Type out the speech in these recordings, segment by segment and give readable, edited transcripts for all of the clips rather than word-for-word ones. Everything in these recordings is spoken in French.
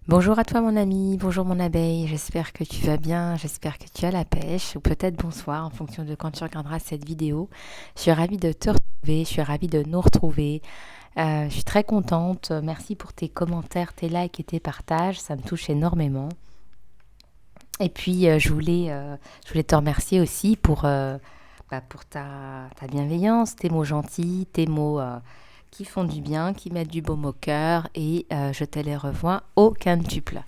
Bonjour à toi mon ami, bonjour mon abeille, j'espère que tu vas bien, j'espère que tu as la pêche, ou peut-être bonsoir en fonction de quand tu regarderas cette vidéo. Je suis ravie de te retrouver, je suis ravie de nous retrouver. Je suis très contente, merci pour tes commentaires, tes likes et tes partages, ça me touche énormément. Et puis je voulais te remercier aussi pour ta bienveillance, tes mots gentils, tes mots qui font du bien, qui mettent du baume au cœur et je te les revois au quintuple.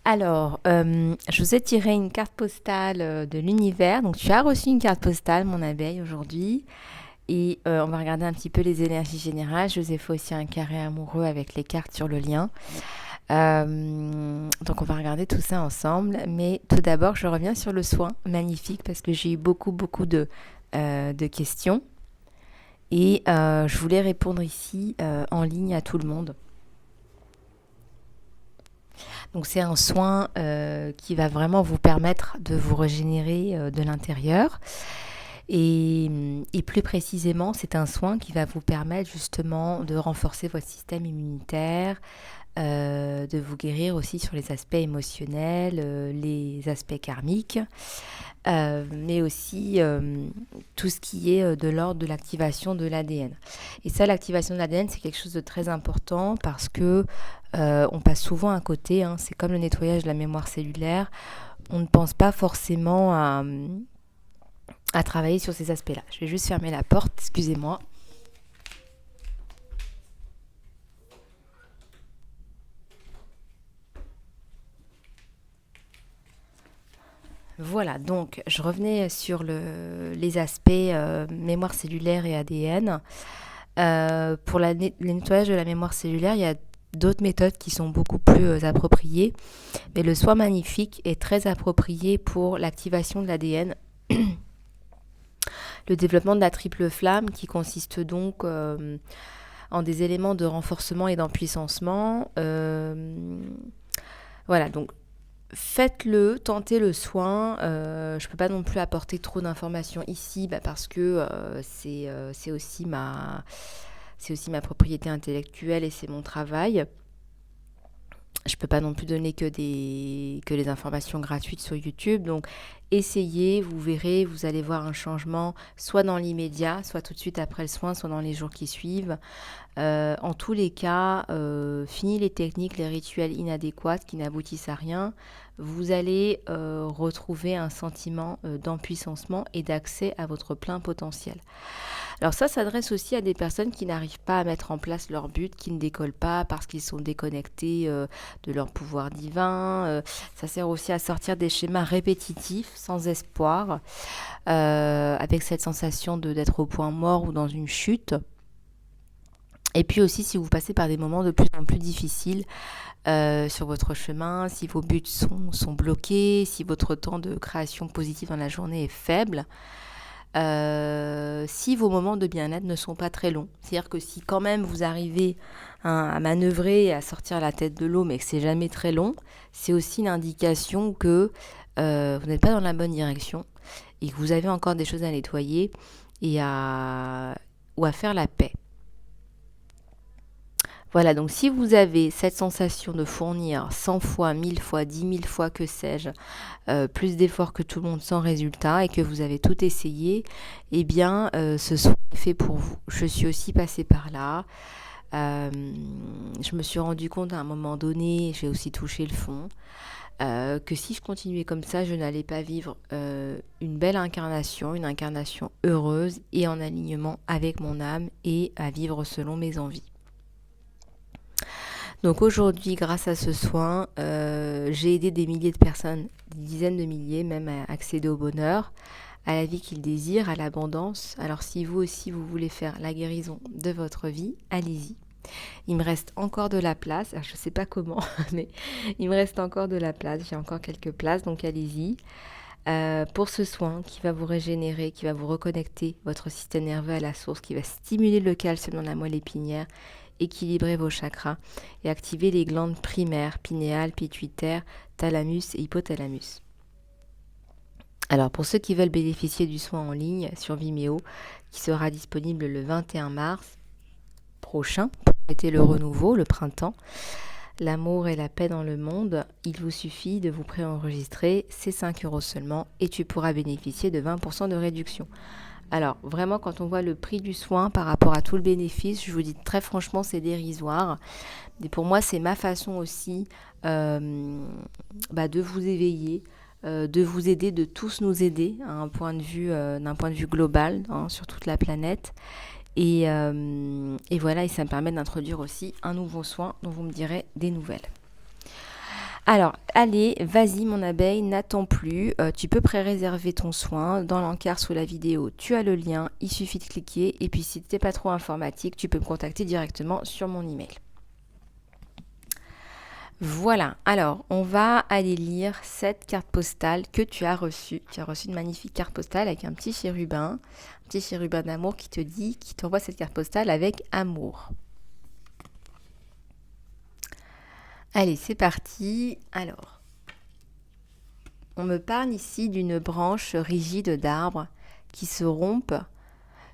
Alors, je vous ai tiré une carte postale de l'univers. Donc, tu as reçu une carte postale, mon abeille, aujourd'hui. Et on va regarder un petit peu les énergies générales. Je vous ai fait aussi un carré amoureux avec les cartes sur le lien. Donc, on va regarder tout ça ensemble. Mais tout d'abord, je reviens sur le soin magnifique parce que j'ai eu beaucoup de questions. Et je voulais répondre ici en ligne à tout le monde. Donc c'est un soin qui va vraiment vous permettre de vous régénérer de l'intérieur. Et plus précisément, c'est un soin qui va vous permettre justement de renforcer votre système immunitaire, de vous guérir aussi sur les aspects émotionnels, les aspects karmiques, mais aussi tout ce qui est de l'ordre de l'activation de l'ADN. Et ça, l'activation de l'ADN, c'est quelque chose de très important parce que on passe souvent à côté, hein, c'est comme le nettoyage de la mémoire cellulaire, on ne pense pas forcément à travailler sur ces aspects-là. Je vais juste fermer la porte, excusez-moi. Voilà, donc je revenais sur les aspects mémoire cellulaire et ADN. Pour le nettoyage de la mémoire cellulaire, il y a d'autres méthodes qui sont beaucoup plus appropriées, mais le soin magnifique est très approprié pour l'activation de l'ADN, le développement de la triple flamme qui consiste donc en des éléments de renforcement et d'empuissancement. Voilà, donc faites-le, tentez le soin. Je ne peux pas non plus apporter trop d'informations ici parce que c'est aussi ma propriété intellectuelle et c'est mon travail. Je ne peux pas non plus donner que les informations gratuites sur YouTube. Donc, essayez, vous verrez, vous allez voir un changement, soit dans l'immédiat, soit tout de suite après le soin, soit dans les jours qui suivent. En tous les cas, fini les techniques, les rituels inadéquats qui n'aboutissent à rien. Vous allez retrouver un sentiment d'empuissancement et d'accès à votre plein potentiel. Alors ça s'adresse aussi à des personnes qui n'arrivent pas à mettre en place leur but, qui ne décollent pas parce qu'ils sont déconnectés de leur pouvoir divin. Ça sert aussi à sortir des schémas répétitifs, sans espoir, avec cette sensation d'être au point mort ou dans une chute. Et puis aussi, si vous passez par des moments de plus en plus difficiles sur votre chemin, si vos buts sont bloqués, si votre temps de création positive dans la journée est faible, si vos moments de bien-être ne sont pas très longs. C'est-à-dire que si quand même vous arrivez à manœuvrer et à sortir la tête de l'eau, mais que c'est jamais très long, c'est aussi une indication que vous n'êtes pas dans la bonne direction et que vous avez encore des choses à nettoyer ou à faire la paix. Voilà, donc si vous avez cette sensation de fournir 100 fois, 1000 fois, 10 000 fois, que sais-je, plus d'efforts que tout le monde sans résultat et que vous avez tout essayé, eh bien, ce soin est fait pour vous. Je suis aussi passée par là. Je me suis rendu compte à un moment donné, j'ai aussi touché le fond, que si je continuais comme ça, je n'allais pas vivre une belle incarnation, une incarnation heureuse et en alignement avec mon âme et à vivre selon mes envies. Donc aujourd'hui, grâce à ce soin, j'ai aidé des milliers de personnes, des dizaines de milliers même, à accéder au bonheur, à la vie qu'ils désirent, à l'abondance. Alors si vous aussi, vous voulez faire la guérison de votre vie, allez-y. Il me reste encore de la place. Alors, je ne sais pas comment, mais il me reste encore de la place. J'ai encore quelques places, donc allez-y. Pour ce soin qui va vous régénérer, qui va vous reconnecter votre système nerveux à la source, qui va stimuler le calcium dans la moelle épinière, équilibrer vos chakras et activer les glandes primaires, pinéales, pituitaires, thalamus et hypothalamus. Alors pour ceux qui veulent bénéficier du soin en ligne sur Vimeo, qui sera disponible le 21 mars prochain, pour fêter le renouveau, le printemps, l'amour et la paix dans le monde, il vous suffit de vous préenregistrer, c'est 5 € seulement et tu pourras bénéficier de 20% de réduction. Alors vraiment, quand on voit le prix du soin par rapport à tout le bénéfice, je vous dis très franchement, c'est dérisoire. Et pour moi, c'est ma façon aussi de vous éveiller, de vous aider, de tous nous aider à d'un point de vue global, hein, sur toute la planète. Et voilà, et ça me permet d'introduire aussi un nouveau soin dont vous me direz des nouvelles. Alors, allez, vas-y mon abeille, n'attends plus. Tu peux pré-réserver ton soin dans l'encart sous la vidéo. Tu as le lien, il suffit de cliquer. Et puis si tu n'es pas trop informatique, tu peux me contacter directement sur mon email. Voilà, alors on va aller lire cette carte postale que tu as reçue. Tu as reçu une magnifique carte postale avec un petit chérubin d'amour qui t'envoie cette carte postale avec amour. Allez, c'est parti. Alors, on me parle ici d'une branche rigide d'arbre qui se rompt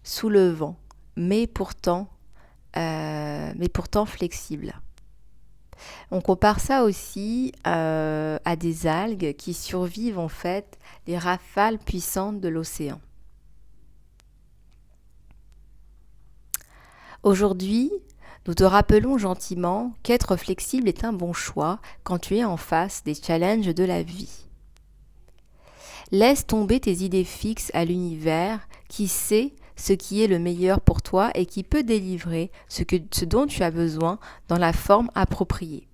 sous le vent, mais pourtant flexible. On compare ça aussi à des algues qui survivent en fait les rafales puissantes de l'océan. Aujourd'hui, nous te rappelons gentiment qu'être flexible est un bon choix quand tu es en face des challenges de la vie. Laisse tomber tes idées fixes à l'univers qui sait ce qui est le meilleur pour toi et qui peut délivrer ce dont tu as besoin dans la forme appropriée.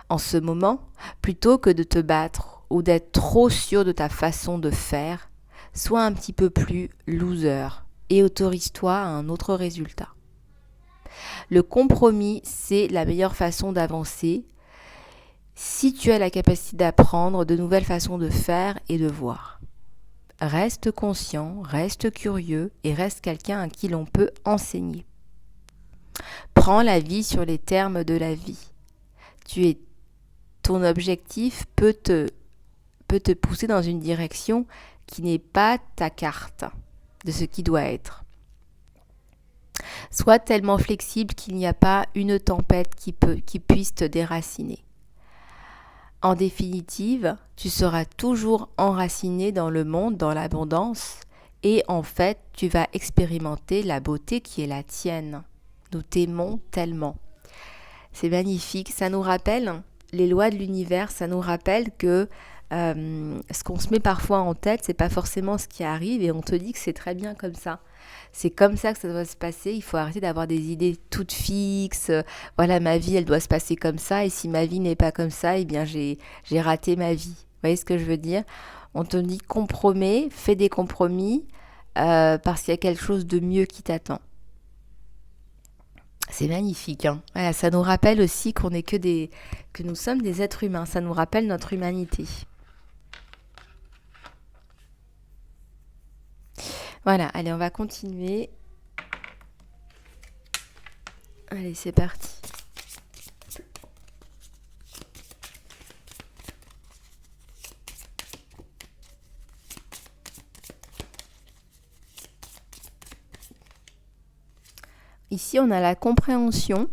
En ce moment, plutôt que de te battre ou d'être trop sûr de ta façon de faire, sois un petit peu plus loser et autorise-toi à un autre résultat. Le compromis, c'est la meilleure façon d'avancer si tu as la capacité d'apprendre de nouvelles façons de faire et de voir. Reste conscient, reste curieux et reste quelqu'un à qui l'on peut enseigner. Prends la vie sur les termes de la vie. Ton objectif peut te pousser dans une direction qui n'est pas ta carte de ce qui doit être. Sois tellement flexible qu'il n'y a pas une tempête qui puisse te déraciner. En définitive, tu seras toujours enraciné dans le monde, dans l'abondance, et en fait, tu vas expérimenter la beauté qui est la tienne. Nous t'aimons tellement. C'est magnifique, ça nous rappelle les lois de l'univers, ça nous rappelle que ce qu'on se met parfois en tête, c'est pas forcément ce qui arrive et on te dit que c'est très bien comme ça. C'est comme ça que ça doit se passer, il faut arrêter d'avoir des idées toutes fixes. Voilà, ma vie, elle doit se passer comme ça et si ma vie n'est pas comme ça, eh bien j'ai raté ma vie. Vous voyez ce que je veux dire ? On te dit compromets, fais des compromis parce qu'il y a quelque chose de mieux qui t'attend. C'est magnifique, hein. Voilà, ça nous rappelle aussi que nous sommes des êtres humains. Ça nous rappelle notre humanité. Voilà, allez, on va continuer. Allez, c'est parti. Ici, on a la compréhension.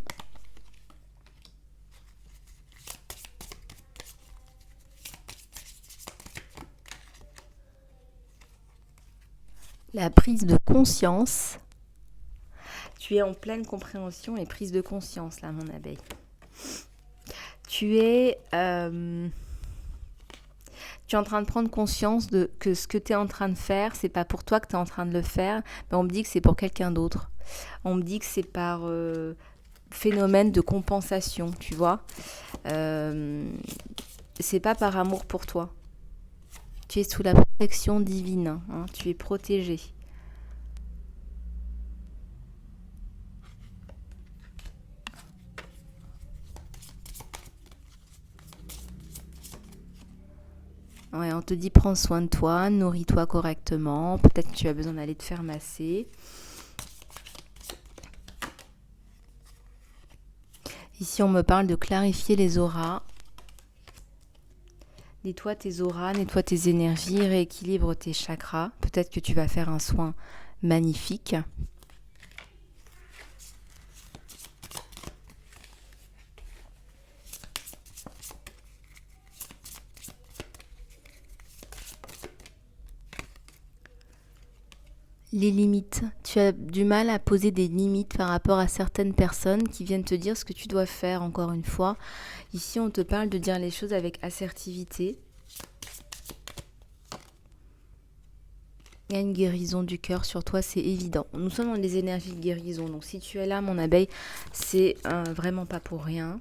La prise de conscience. Tu es en pleine compréhension et prise de conscience, là, mon abeille. Tu es en train de prendre conscience que ce que tu es en train de faire, c'est pas pour toi que tu es en train de le faire, mais on me dit que c'est pour quelqu'un d'autre. On me dit que c'est par phénomène de compensation, tu vois. C'est pas par amour pour toi. Tu es sous la protection divine, hein, tu es protégé. Ouais, on te dit prends soin de toi, nourris-toi correctement, peut-être que tu as besoin d'aller te faire masser. Ici, on me parle de clarifier les auras. Nettoie tes auras, nettoie tes énergies, rééquilibre tes chakras. Peut-être que tu vas faire un soin magnifique. Les limites. Tu as du mal à poser des limites par rapport à certaines personnes qui viennent te dire ce que tu dois faire, encore une fois. Ici, on te parle de dire les choses avec assertivité. Il y a une guérison du cœur sur toi, c'est évident. Nous sommes dans des énergies de guérison. Donc si tu es là, mon abeille, c'est vraiment pas pour rien.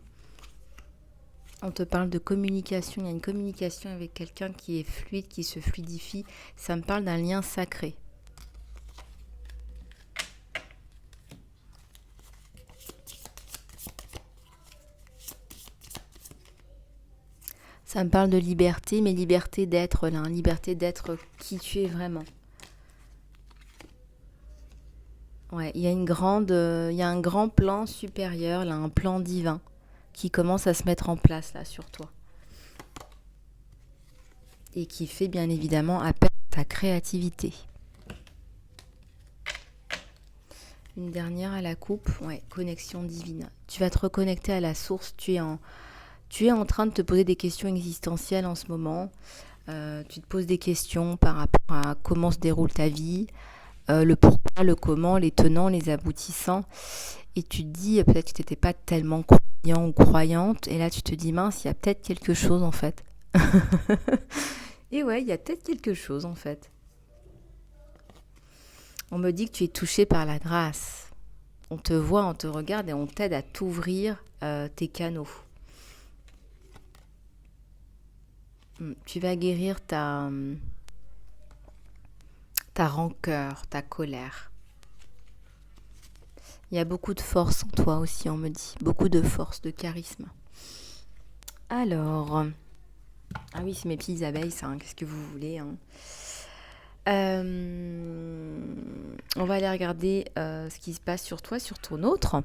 On te parle de communication. Il y a une communication avec quelqu'un qui est fluide, qui se fluidifie. Ça me parle d'un lien sacré. Ça me parle de liberté, mais liberté d'être là, liberté d'être qui tu es vraiment. Ouais, il y a il y a un grand plan supérieur, là, un plan divin qui commence à se mettre en place là sur toi et qui fait bien évidemment appel à ta créativité. Une dernière à la coupe, ouais, connexion divine. Tu vas te reconnecter à la source. Tu es en train de te poser des questions existentielles en ce moment. Tu te poses des questions par rapport à comment se déroule ta vie, le pourquoi, le comment, les tenants, les aboutissants. Et tu te dis, peut-être que tu n'étais pas tellement croyant ou croyante. Et là, tu te dis, mince, il y a peut-être quelque chose en fait. Et ouais, il y a peut-être quelque chose en fait. On me dit que tu es touché par la grâce. On te voit, on te regarde et on t'aide à t'ouvrir tes canaux. Tu vas guérir ta rancœur, ta colère. Il y a beaucoup de force en toi aussi, on me dit. Beaucoup de force, de charisme. Alors, ah oui, c'est mes petites abeilles, ça, hein, qu'est-ce que vous voulez, hein. On va aller regarder ce qui se passe sur toi, sur ton autre.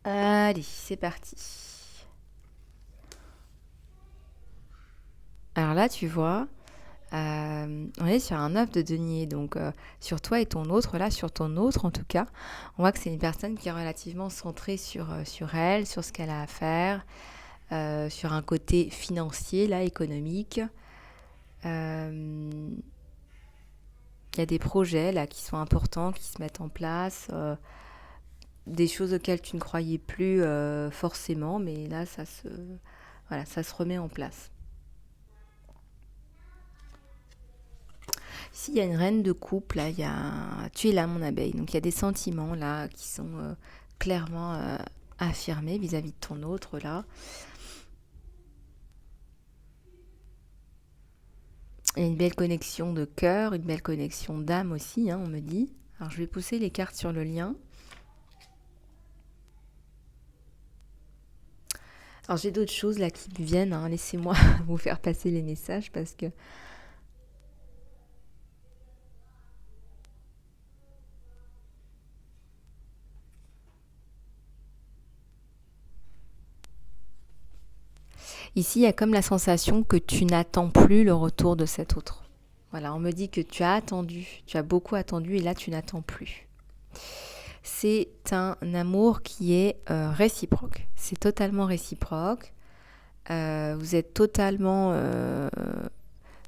Allez, c'est parti. Alors là, tu vois, on est sur un 9 de denier, donc sur toi et ton autre, là, sur ton autre en tout cas, on voit que c'est une personne qui est relativement centrée sur elle, sur ce qu'elle a à faire, sur un côté financier, là, économique. Il y a des projets là qui sont importants, qui se mettent en place, des choses auxquelles tu ne croyais plus forcément, mais là, voilà, ça se remet en place. Ici, il y a une reine de coupe, là, tu es là, mon abeille. Donc, il y a des sentiments, là, qui sont clairement affirmés vis-à-vis de ton autre, là. Il y a une belle connexion de cœur, une belle connexion d'âme aussi, hein, on me dit. Alors, je vais pousser les cartes sur le lien. Alors, j'ai d'autres choses, là, qui me viennent, hein. Laissez-moi vous faire passer les messages, parce que... Ici, il y a comme la sensation que tu n'attends plus le retour de cet autre. Voilà, on me dit que tu as attendu, tu as beaucoup attendu et là, tu n'attends plus. C'est un amour qui est réciproque. C'est totalement réciproque. Vous êtes totalement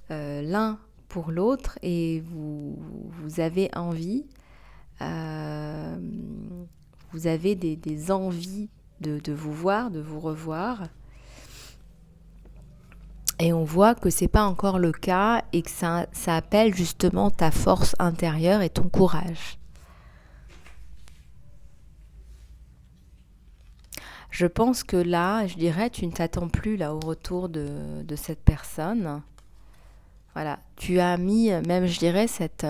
l'un pour l'autre et vous avez envie, vous avez des envies de vous voir, de vous revoir. Et on voit que c'est pas encore le cas et que ça appelle justement ta force intérieure et ton courage. Je pense que là, je dirais, tu ne t'attends plus là au retour de cette personne. Voilà, tu as mis, même je dirais, cette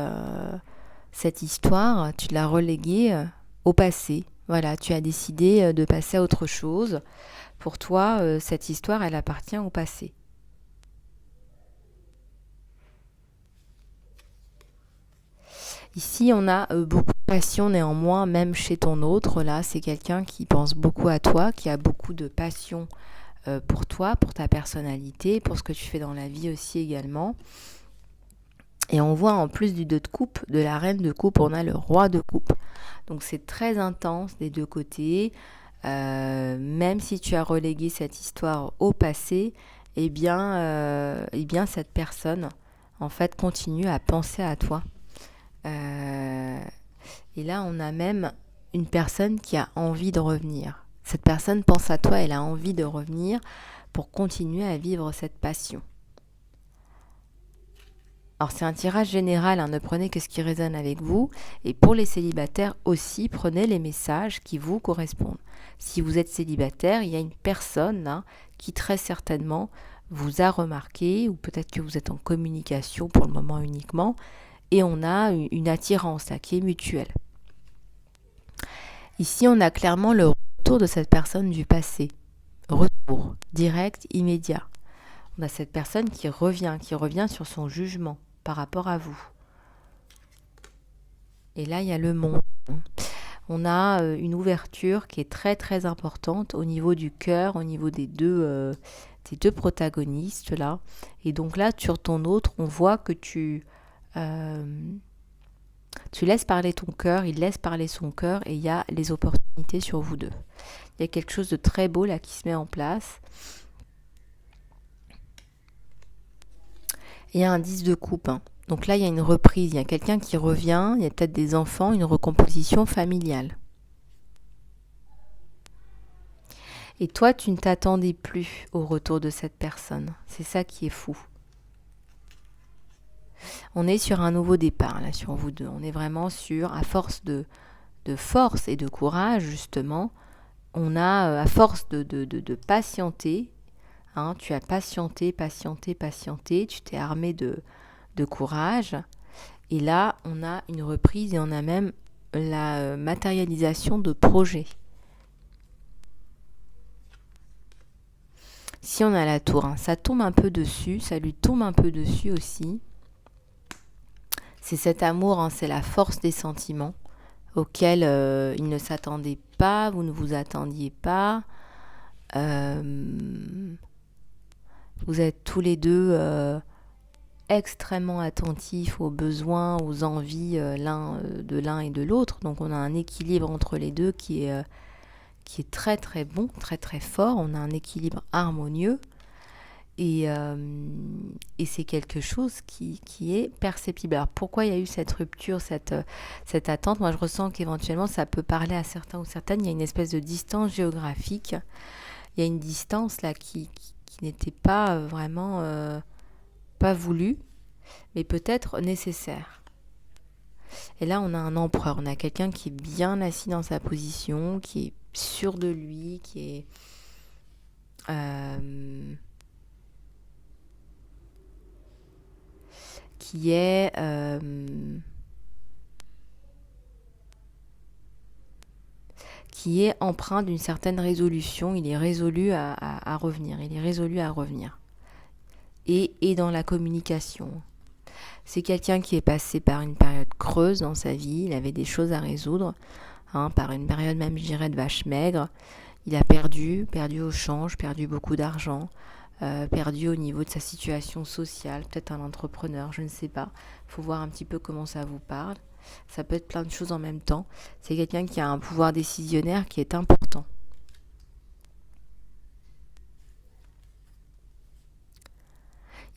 histoire, tu l'as reléguée au passé. Voilà, tu as décidé de passer à autre chose. Pour toi, cette histoire, elle appartient au passé. Ici, on a beaucoup de passion néanmoins, même chez ton autre. Là, c'est quelqu'un qui pense beaucoup à toi, qui a beaucoup de passion pour toi, pour ta personnalité, pour ce que tu fais dans la vie aussi également. Et on voit en plus du 2 de coupe, de la reine de coupe, on a le roi de coupe. Donc c'est très intense des deux côtés. Même si tu as relégué cette histoire au passé, eh bien cette personne, en fait, continue à penser à toi. Euh, et là, on a même une personne qui a envie de revenir. Cette personne pense à toi, elle a envie de revenir pour continuer à vivre cette passion. Alors c'est un tirage général, ne prenez que ce qui résonne avec vous. Et pour les célibataires aussi, prenez les messages qui vous correspondent. Si vous êtes célibataire, il y a une personne qui très certainement vous a remarqué, ou peut-être que vous êtes en communication pour le moment uniquement, et on a une attirance qui est mutuelle. Ici, on a clairement le retour de cette personne du passé. Retour direct, immédiat. On a cette personne qui revient sur son jugement par rapport à vous. Et là, il y a le monde. On a une ouverture qui est très très importante au niveau du cœur, au niveau des deux protagonistes là. Et donc là, sur ton autre, on voit que tu laisses parler ton cœur, il laisse parler son cœur, et il y a les opportunités sur vous deux. Il y a quelque chose de très beau là qui se met en place. Il y a un 10 de coupe. Donc là, il y a une reprise, il y a quelqu'un qui revient, il y a peut-être des enfants, une recomposition familiale. Et toi, tu ne t'attendais plus au retour de cette personne. C'est ça qui est fou. On est sur un nouveau départ, là, sur vous deux. On est vraiment sur, à force de force et de courage, justement, on a, à force de patienter, tu as patienté, tu t'es armé de courage. Et là, on a une reprise et on a même la matérialisation de projets. Si on a la tour, ça tombe un peu dessus, ça lui tombe un peu dessus aussi. C'est cet amour, c'est la force des sentiments auquel il ne s'attendait pas, vous ne vous attendiez pas. Vous êtes tous les deux extrêmement attentifs aux besoins, aux envies de l'un et de l'autre. Donc on a un équilibre entre les deux qui est très très bon, très très fort. On a un équilibre harmonieux. Et c'est quelque chose qui est perceptible. Alors pourquoi il y a eu cette rupture, cette attente? Moi je ressens qu'éventuellement ça peut parler à certains ou certaines. Il y a une espèce de distance géographique. Il y a une distance là qui n'était pas vraiment pas voulue, mais peut-être nécessaire. Et là on a un empereur, on a quelqu'un qui est bien assis dans sa position, qui est sûr de lui, qui est empreint d'une certaine résolution. Il est résolu à revenir. Il est résolu à revenir. Et dans la communication. C'est quelqu'un qui est passé par une période creuse dans sa vie. Il avait des choses à résoudre. Par une période même, je dirais, de vache maigre. Il a perdu au change, perdu beaucoup d'argent. Perdu au niveau de sa situation sociale, peut-être un entrepreneur, je ne sais pas. Il faut voir un petit peu comment ça vous parle. Ça peut être plein de choses en même temps. C'est quelqu'un qui a un pouvoir décisionnaire qui est important.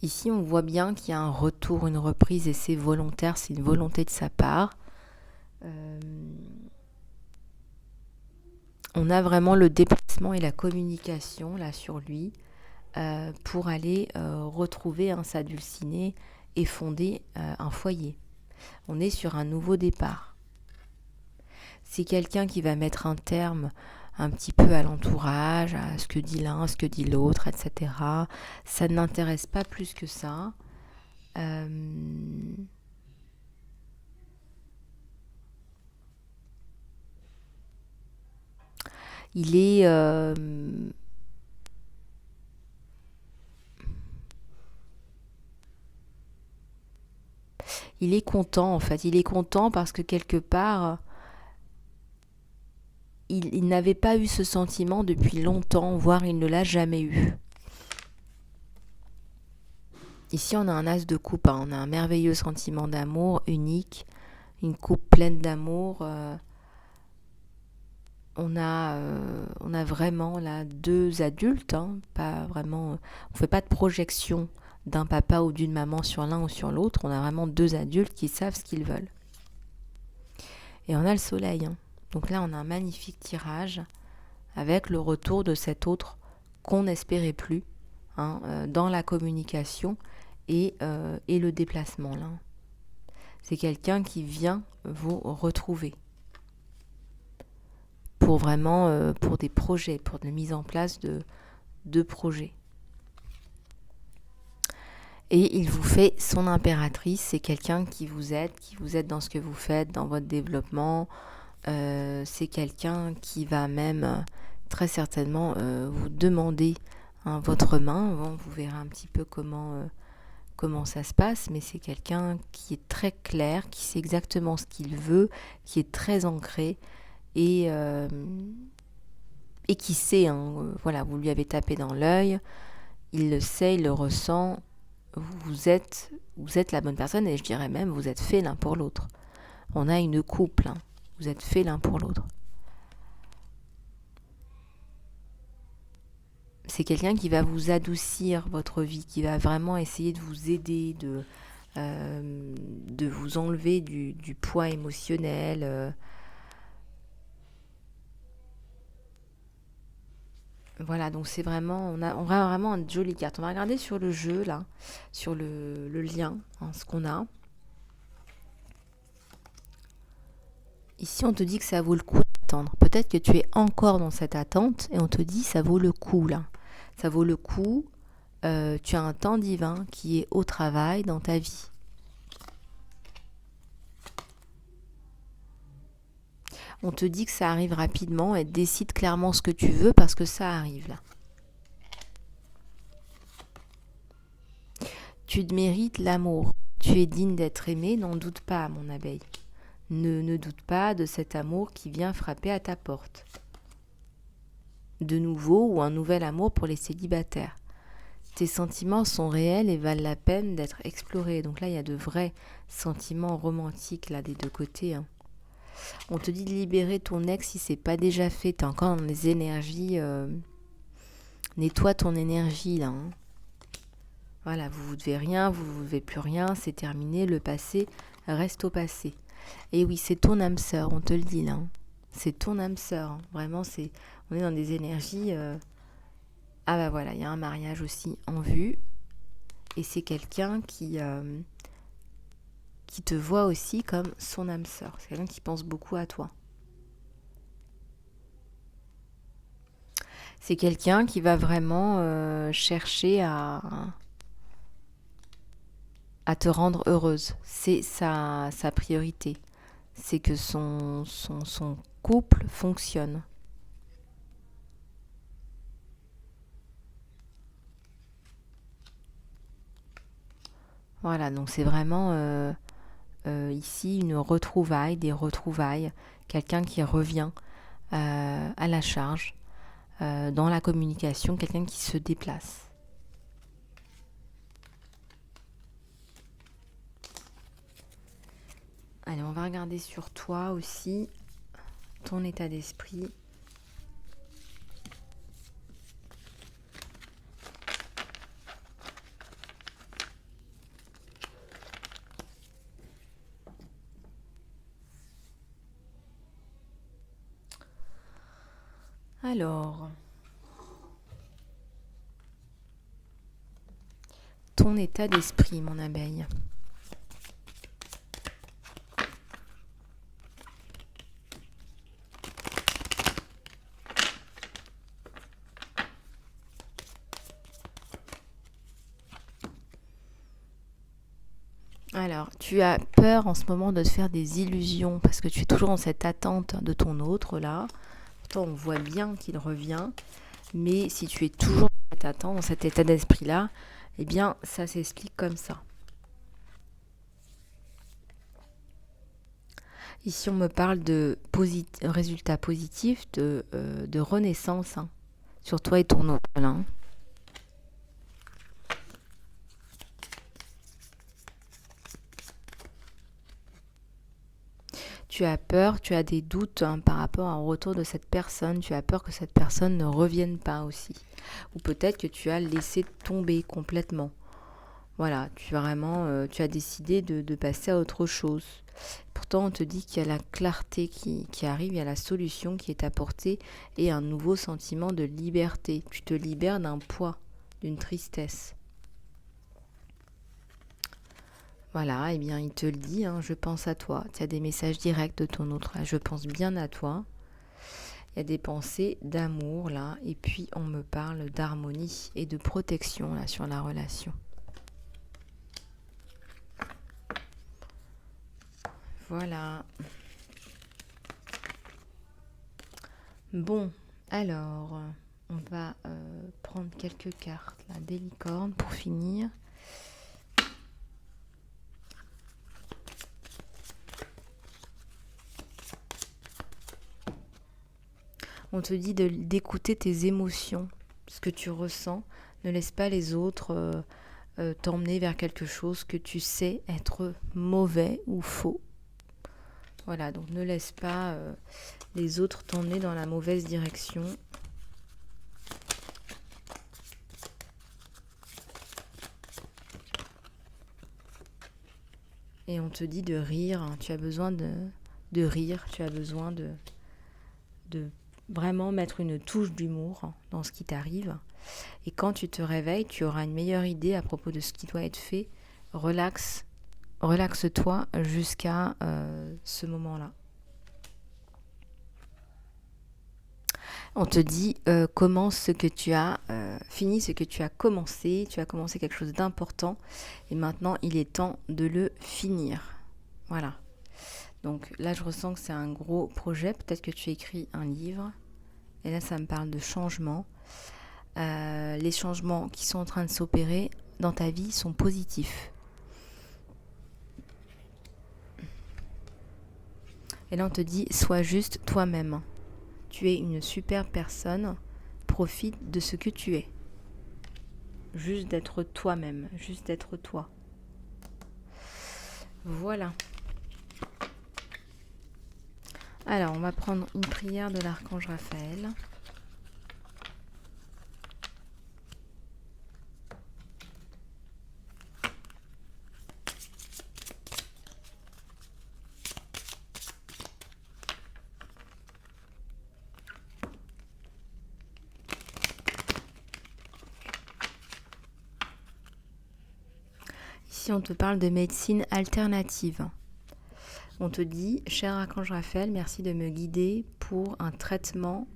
Ici, on voit bien qu'il y a un retour, une reprise, et c'est volontaire, c'est une volonté de sa part. On a vraiment le déplacement et la communication là sur lui. Pour aller retrouver sa dulcinée et fonder un foyer. On est sur un nouveau départ. C'est quelqu'un qui va mettre un terme un petit peu à l'entourage, à ce que dit l'un, ce que dit l'autre, etc. Ça ne l'intéresse pas plus que ça. Il est... il est content en fait, il est content parce que quelque part, il n'avait pas eu ce sentiment depuis longtemps, voire il ne l'a jamais eu. Ici on a un as de coupe, on a un merveilleux sentiment d'amour unique, une coupe pleine d'amour. On a vraiment là deux adultes, pas vraiment, on fait pas de projection d'un papa ou d'une maman sur l'un ou sur l'autre. On a vraiment deux adultes qui savent ce qu'ils veulent. Et on a le soleil. Donc là, on a un magnifique tirage avec le retour de cet autre qu'on n'espérait plus dans la communication et le déplacement. Là. C'est quelqu'un qui vient vous retrouver pour vraiment pour des projets, pour la mise en place de projets. Et il vous fait son impératrice, c'est quelqu'un qui vous aide dans ce que vous faites, dans votre développement. C'est quelqu'un qui va même très certainement vous demander votre main. Bon, vous verrez un petit peu comment ça se passe, mais c'est quelqu'un qui est très clair, qui sait exactement ce qu'il veut, qui est très ancré et qui sait, voilà, vous lui avez tapé dans l'œil, il le sait, il le ressent. Vous êtes la bonne personne et je dirais même vous êtes faits l'un pour l'autre. On a une couple, vous êtes faits l'un pour l'autre. C'est quelqu'un qui va vous adoucir votre vie, qui va vraiment essayer de vous aider, de vous enlever du poids émotionnel. Voilà, donc c'est vraiment, on a vraiment une jolie carte. On va regarder sur le jeu, là, sur le lien, ce qu'on a. Ici, on te dit que ça vaut le coup d'attendre. Peut-être que tu es encore dans cette attente et on te dit ça vaut le coup, là. Ça vaut le coup. Tu as un temps divin qui est au travail dans ta vie. On te dit que ça arrive rapidement et décide clairement ce que tu veux parce que ça arrive là. Tu te mérites l'amour. Tu es digne d'être aimé, n'en doute pas, mon abeille. Ne doute pas de cet amour qui vient frapper à ta porte. De nouveau ou un nouvel amour pour les célibataires. Tes sentiments sont réels et valent la peine d'être explorés. Donc là, il y a de vrais sentiments romantiques là des deux côtés. On te dit de libérer ton ex si c'est pas déjà fait. T'es encore dans les énergies. Nettoie ton énergie là. Voilà, vous devez rien, vous devez plus rien, c'est terminé. Le passé reste au passé. Et oui, c'est ton âme sœur, on te le dit là. C'est ton âme sœur. Vraiment, on est dans des énergies. Ah bah voilà, il y a un mariage aussi en vue. Et c'est quelqu'un qui te voit aussi comme son âme sœur. C'est quelqu'un qui pense beaucoup à toi. C'est quelqu'un qui va vraiment chercher à te rendre heureuse. C'est sa priorité. C'est que son couple fonctionne. Voilà, donc c'est vraiment ici une retrouvaille, des retrouvailles, quelqu'un qui revient à la charge dans la communication, quelqu'un qui se déplace. Allez, on va regarder sur toi aussi, ton état d'esprit. Alors, ton état d'esprit, mon abeille. Alors, tu as peur en ce moment de te faire des illusions parce que tu es toujours dans cette attente de ton autre là. Pourtant, on voit bien qu'il revient. Mais si tu es toujours dans cette attente, dans cet état d'esprit là, eh bien, ça s'explique comme ça. Ici, on me parle de résultats positifs, de renaissance sur toi et ton autre là. Tu as peur, tu as des doutes par rapport au retour de cette personne, tu as peur que cette personne ne revienne pas aussi. Ou peut-être que tu as laissé tomber complètement. Voilà, tu as décidé de passer à autre chose. Pourtant, on te dit qu'il y a la clarté qui arrive, il y a la solution qui est apportée et un nouveau sentiment de liberté. Tu te libères d'un poids, d'une tristesse. Voilà, eh bien, il te le dit, hein, je pense à toi. Tu as des messages directs de ton autre. Je pense bien à toi. Il y a des pensées d'amour là, et puis on me parle d'harmonie et de protection là sur la relation. Voilà. Bon, alors, on va prendre quelques cartes là, des licornes pour finir. On te dit d'écouter tes émotions, ce que tu ressens. Ne laisse pas les autres t'emmener vers quelque chose que tu sais être mauvais ou faux. Voilà, donc ne laisse pas les autres t'emmener dans la mauvaise direction. Et on te dit de rire, hein. Tu as besoin de rire, tu as besoin de vraiment mettre une touche d'humour dans ce qui t'arrive. Et quand tu te réveilles, tu auras une meilleure idée à propos de ce qui doit être fait. Relaxe-toi jusqu'à ce moment-là. On te dit commence ce que tu as, finis ce que tu as commencé. Tu as commencé quelque chose d'important et maintenant il est temps de le finir. Voilà. Donc là, je ressens que c'est un gros projet. Peut-être que tu écris un livre. Et là, ça me parle de changement. Les changements qui sont en train de s'opérer dans ta vie sont positifs. Et là, on te dit, sois juste toi-même. Tu es une super personne. Profite de ce que tu es. Juste d'être toi-même. Juste d'être toi. Voilà. Alors, on va prendre une prière de l'archange Raphaël. Ici, on te parle de médecine alternative. On te dit, cher archange Raphaël, merci de me guider pour un traitement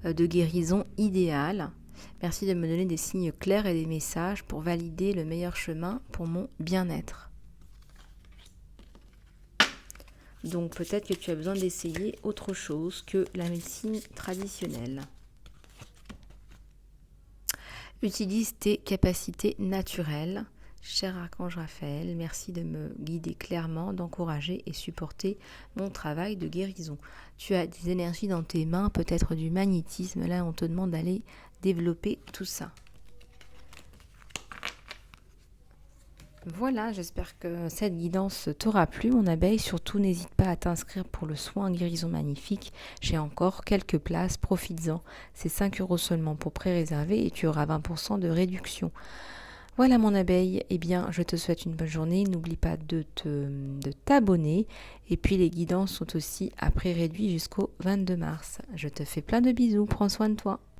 de guérison idéal. Merci de me donner des signes clairs et des messages pour valider le meilleur chemin pour mon bien-être. Donc peut-être que tu as besoin d'essayer autre chose que la médecine traditionnelle. Utilise tes capacités naturelles. Cher archange Raphaël, merci de me guider clairement, d'encourager et supporter mon travail de guérison. Tu as des énergies dans tes mains, peut-être du magnétisme. Là, on te demande d'aller développer tout ça. Voilà, j'espère que cette guidance t'aura plu, mon abeille. Surtout, n'hésite pas à t'inscrire pour le soin guérison magnifique. J'ai encore quelques places, profites-en. C'est 5 € seulement pour pré-réserver et tu auras 20% de réduction. Voilà mon abeille, eh bien je te souhaite une bonne journée, n'oublie pas de t'abonner et puis les guidances sont aussi à prix réduit jusqu'au 22 mars. Je te fais plein de bisous, prends soin de toi.